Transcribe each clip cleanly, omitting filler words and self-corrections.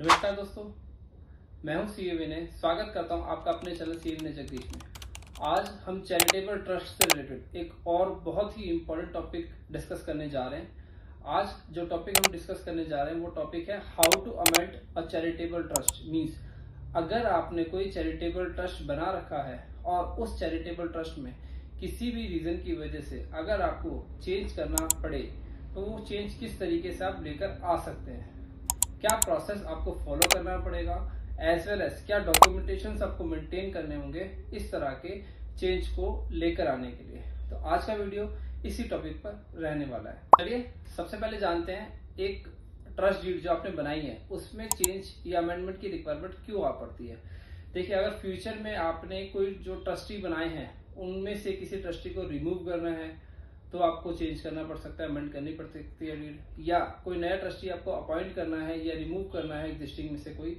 नमस्कार दोस्तों, मैं हूं सीए विनय। स्वागत करता हूं आपका अपने चैनल सीए विनय जगदीश में। आज हम चैरिटेबल ट्रस्ट से रिलेटेड एक और बहुत ही इंपॉर्टेंट टॉपिक डिस्कस करने जा रहे हैं। आज जो टॉपिक हम डिस्कस करने जा रहे हैं वो टॉपिक है how to amend a charitable trust. Means अगर आपने कोई चैरिटेबल ट्रस्ट बना रखा है और उस चैरिटेबल ट्रस्ट में किसी भी रीजन की वजह से अगर आपको चेंज करना पड़े तो वो चेंज किस तरीके से आप लेकर आ सकते हैं, क्या प्रोसेस आपको फॉलो करना पड़ेगा, एज वेल एज क्या डॉक्यूमेंटेशन आपको मेंटेन करने होंगे इस तरह के चेंज को लेकर आने के लिए। तो आज का वीडियो इसी टॉपिक पर रहने वाला है। चलिए सबसे पहले जानते हैं एक ट्रस्ट डीड जो आपने बनाई है उसमें चेंज या अमेंडमेंट की रिक्वायरमेंट क्यों आ पड़ती है। देखिए, अगर फ्यूचर में आपने कोई जो ट्रस्टी बनाए हैं उनमें से किसी ट्रस्टी को रिमूव करना है तो आपको चेंज करना पड़ सकता है, अमेंड करनी पड़ सकती है डीड, या कोई नया ट्रस्टी आपको अपॉइंट करना है या रिमूव करना है एग्जिस्टिंग में से कोई।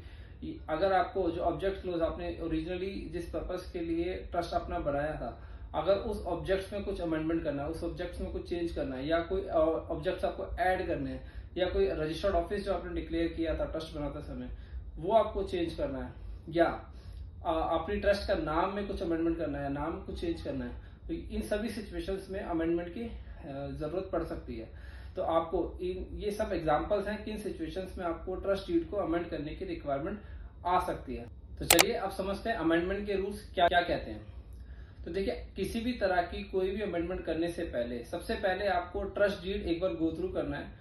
अगर आपको जो ऑब्जेक्ट क्लोज आपने ओरिजिनली जिस पर्पस के लिए ट्रस्ट अपना बनाया था, अगर उस ऑब्जेक्ट्स में कुछ अमेंडमेंट करना है, उस ऑब्जेक्ट्स में कुछ चेंज करना है, या कोई ऑब्जेक्ट्स आपको ऐड करने हैं, या कोई रजिस्टर्ड ऑफिस जो आपने डिक्लेयर किया था ट्रस्ट बनाते समय वो आपको चेंज करना है, या अपनी ट्रस्ट का नाम में कुछ अमेंडमेंट करना है, नाम को चेंज करना है, तो इन सभी सिचुएशंस में अमेंडमेंट की जरूरत पड़ सकती है। तो आपको ये सब एग्जांपल्स हैं किन सिचुएशंस में आपको ट्रस्ट डीड को अमेंड करने की रिक्वायरमेंट आ सकती है। तो चलिए अब समझते हैं अमेंडमेंट के रूल्स क्या क्या कहते हैं। तो देखिए, किसी भी तरह की कोई भी अमेंडमेंट करने से पहले सबसे पहले आपको ट्रस्ट डीड एक बार गो थ्रू करना है।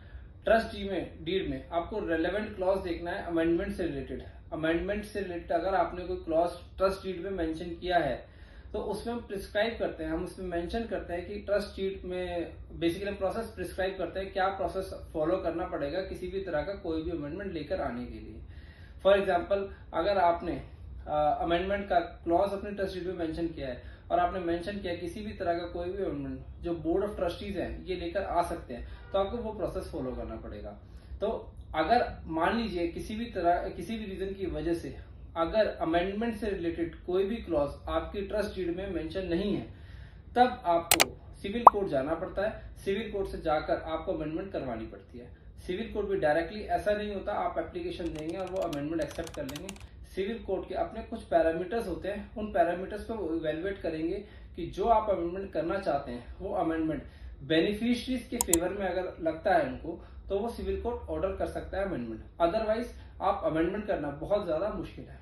ट्रस्ट डीड में आपको रेलेवेंट क्लॉज देखना है अमेंडमेंट से रिलेटेड। अमेंडमेंट से रिलेटेड अगर आपने कोई क्लॉज ट्रस्ट डीड में मेंशन किया है तो उसमें हम प्रिस्क्राइब करते हैं, हम उसमें मेंशन करते हैं कि ट्रस्ट डीड में बेसिकली हम प्रोसेस प्रिस्क्राइब करते हैं क्या प्रोसेस फॉलो करना पड़ेगा किसी भी तरह का कोई भी अमेंडमेंट लेकर आने के लिए। फॉर एग्जांपल, अगर आपने अमेंडमेंट का क्लॉज अपने ट्रस्ट डीड में मेंशन किया है और आपने मेंशन किया किसी भी तरह का कोई भी अमेंडमेंट जो बोर्ड ऑफ ट्रस्टीज हैं ये लेकर आ सकते हैं, तो आपको वो प्रोसेस फॉलो करना पड़ेगा। तो अगर मान लीजिए किसी भी रीजन की वजह से अगर अमेंडमेंट से रिलेटेड कोई भी क्लॉज आपकी ट्रस्ट डीड में मेंशन नहीं है, तब आपको सिविल कोर्ट जाना पड़ता है। सिविल कोर्ट से जाकर आपको अमेंडमेंट करवानी पड़ती है। सिविल कोर्ट भी डायरेक्टली ऐसा नहीं होता आप एप्लीकेशन देंगे और वो अमेंडमेंट एक्सेप्ट कर लेंगे। सिविल कोर्ट के अपने कुछ पैरामीटर्स होते हैं, उन पैरामीटर्स को वो इवेलुएट करेंगे कि जो आप अमेंडमेंट करना चाहते हैं वो अमेंडमेंट बेनिफिशियरीज के फेवर में अगर लगता है उनको तो वो सिविल कोर्ट ऑर्डर कर सकता है अमेंडमेंट। अदरवाइज आप अमेंडमेंट करना बहुत ज्यादा मुश्किल है।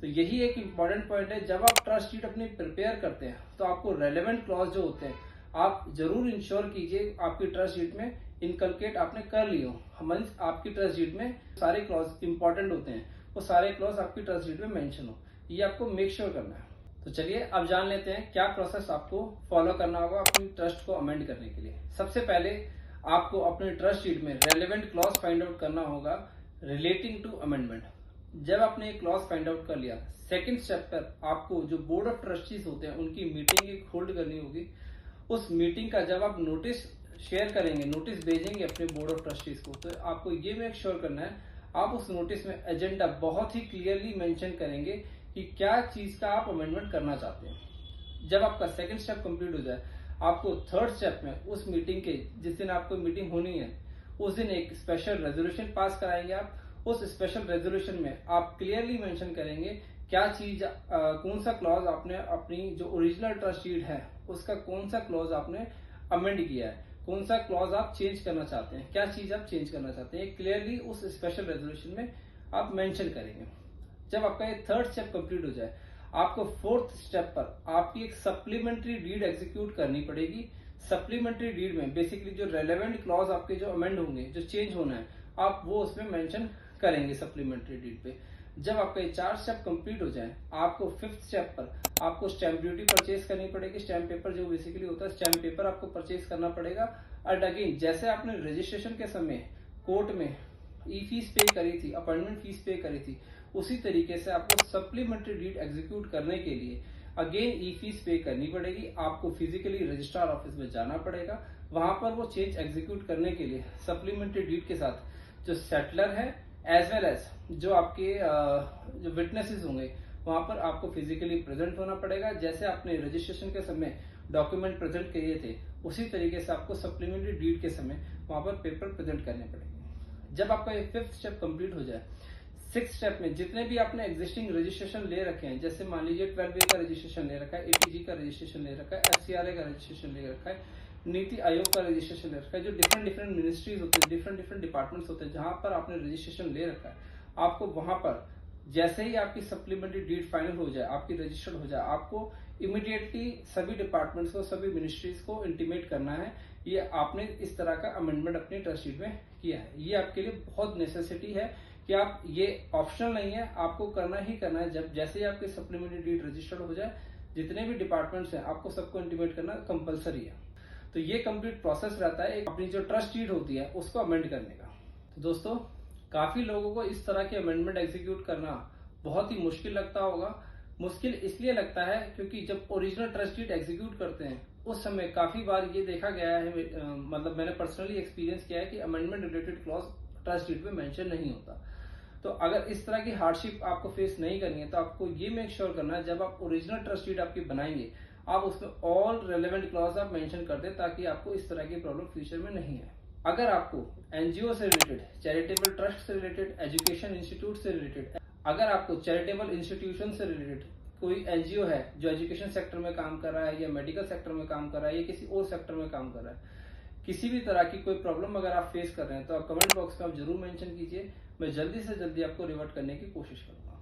तो यही एक इंपॉर्टेंट पॉइंट है, जब आप ट्रस्ट डीड अपनी प्रिपेयर करते हैं तो आपको रेलेवेंट क्लॉज जो होते हैं आप जरूर इंश्योर कीजिए आपकी ट्रस्ट डीड में इनकलकेट आपने कर लिए हो। मींस आपकी ट्रस्ट डीड में सारे क्लॉज इंपॉर्टेंट होते हैं, वो सारे क्लॉज आपकी ट्रस्ट डीड में मेंशन हो, ये आपको मेक श्योर करना है। तो चलिए अब जान लेते हैं क्या प्रोसेस आपको फॉलो करना होगा अपनी ट्रस्ट को अमेंड करने के लिए। सबसे पहले आपको अपने ट्रस्ट डीड में रेलेवेंट क्लॉज फाइंड आउट करना होगा रिलेटिंग टू अमेंडमेंट। जब आपने एक क्लॉज फाइंड आउट कर लिया, सेकंड स्टेप पर आपको जो बोर्ड ऑफ ट्रस्टीज होते हैं उनकी मीटिंग एक होल्ड करनी होगी। उस मीटिंग का जब आप नोटिस शेयर करेंगे, नोटिस भेजेंगे अपने बोर्ड ऑफ ट्रस्टीज को, तो आपको ये मेक श्योर करना है आप उस नोटिस में एजेंडा बहुत ही क्लियरली मेंशन करेंगे कि क्या चीज का आप अमेंडमेंट करना चाहते हैं। जब आपका सेकंड स्टेप कंप्लीट हो जाए, आपको थर्ड स्टेप में उस मीटिंग के जिस दिन आपको मीटिंग होनी है उस दिन एक स्पेशल रेजोल्यूशन पास कराएंगे। आप उस स्पेशल रेजोल्यूशन में आप क्लियरली मेंशन करेंगे क्या चीज कौन सा क्लॉज आपने अपनी जो ओरिजिनल ट्रस्ट डीड है उसका कौन सा क्लॉज आपने अमेंड किया है, कौन सा क्लॉज आप चेंज करना चाहते हैं, क्या चीज आप चेंज करना चाहते हैं, क्लियरली उस स्पेशल रेजोल्यूशन में आप मेंशन करेंगे। जब आपका ये थर्ड स्टेप कंप्लीट हो जाए, आपको फोर्थ स्टेप पर आपकी एक सप्लीमेंट्री डीड एग्जीक्यूट करनी पड़ेगी। सप्लीमेंट्री डीड में बेसिकली जो रेलेवेंट क्लॉज आपके जो अमेंड होंगे, जो चेंज होना है, आप वो उसमें मेंशन करेंगे सप्लीमेंट्री डीड पे। जब आपका ये 4 स्टेप कंप्लीट हो जाए, आपको फिफ्थ स्टेप पर आपको स्टैंप ड्यूटी परचेज करनी पड़ेगी। स्टैंप पेपर जो बेसिकली होता है, स्टैंप पेपर आपको परचेज करना पड़ेगा। और अगेन जैसे आपने रजिस्ट्रेशन के समय कोर्ट में ई फीस पे करी थी, अपॉइंटमेंट फीस पे करी थी, उसी तरीके से आपको सप्लीमेंट्री डीड एग्जीक्यूट करने के लिए अगेन ई फीस पे करनी पड़ेगी। आपको फिजिकली रजिस्ट्रार ऑफिस में जाना पड़ेगा, वहां पर वो चेंज एग्जीक्यूट करने के लिए सप्लीमेंट्री डीड के साथ जो सेटलर है एज वेल एज जो आपके जो विटनेसेस होंगे वहां पर आपको फिजिकली प्रेजेंट होना पड़ेगा। जैसे आपने रजिस्ट्रेशन के समय डॉक्यूमेंट प्रेजेंट किए थे उसी तरीके से आपको सप्लीमेंट्री डीड के समय वहां पर पेपर प्रेजेंट करने पड़ेंगे। जब आपका ये फिफ्थ स्टेप कंप्लीट हो जाए, सिक्स स्टेप में जितने भी आपने एग्जिस्टिंग रजिस्ट्रेशन ले रखे हैं, जैसे मान लीजिए 12A का रजिस्ट्रेशन ले रखा है, ATG का रजिस्ट्रेशन ले रखा है, FCRA का रजिस्ट्रेशन ले रखा है, नीति आयोग का रजिस्ट्रेशन ले रखा है, जो डिफरेंट डिफरेंट मिनिस्ट्रीज होते हैं, डिफरेंट डिपार्टमेंट्स होते हैं, जहां पर आपने रजिस्ट्रेशन ले रखा है, आपको वहां पर जैसे ही आपकी सप्लीमेंट्री डीड फाइनल हो जाए, आपकी रजिस्टर्ड हो जाए, आपको इमीडिएटली सभी डिपार्टमेंट्स को, सभी मिनिस्ट्रीज को इंटीमेट करना है ये आपने इस तरह का अमेंडमेंट अपनी ट्रस्ट डीड में किया है। ये आपके लिए बहुत नेसेसिटी है कि आप, ये ऑप्शनल नहीं है, आपको करना ही करना है। जब जैसे ही आपकी सप्लीमेंट्री डीड रजिस्टर्ड हो जाए, जितने भी डिपार्टमेंट्स हैं आपको सबको इंटीमेट करना कंपलसरी है। तो ये कंप्लीट प्रोसेस रहता है अपनी जो ट्रस्ट डीड होती है उसको अमेंड करने का। तो दोस्तों, काफी लोगों को इस तरह के अमेंडमेंट एग्जीक्यूट करना बहुत ही मुश्किल लगता होगा। मुश्किल इसलिए लगता है क्योंकि जब ओरिजिनल ट्रस्ट डीड एग्जीक्यूट करते हैं उस समय काफी बार ये देखा गया है, मतलब मैंने पर्सनली एक्सपीरियंस किया है कि amendment related clause trust deed में मेंशन नहीं होता। तो अगर इस तरह की हार्डशिप आपको फेस नहीं करनी है तो आपको ये मेक श्योर करना है, जब आप ओरिजिनल ट्रस्ट डीड आपकी बनाएंगे, आप उसमें ऑल रेलेवेंट क्लॉज आप मेंशन कर दें, ताकि आपको इस तरह की प्रॉब्लम फ्यूचर में नहीं है। अगर आपको एनजीओ से रिलेटेड, चैरिटेबल ट्रस्ट से रिलेटेड, एजुकेशन इंस्टीट्यूट से रिलेटेड, अगर आपको चैरिटेबल इंस्टीट्यूशन से रिलेटेड कोई एनजीओ है जो एजुकेशन सेक्टर में काम कर रहा है या मेडिकल सेक्टर में काम कर रहा है या किसी और सेक्टर में काम कर रहा है, किसी भी तरह की कोई प्रॉब्लम अगर आप फेस कर रहे हैं तो आप कमेंट बॉक्स में आप जरूर मेंशन कीजिए। मैं जल्दी से जल्दी आपको रिवर्ट करने की कोशिश करूंगा।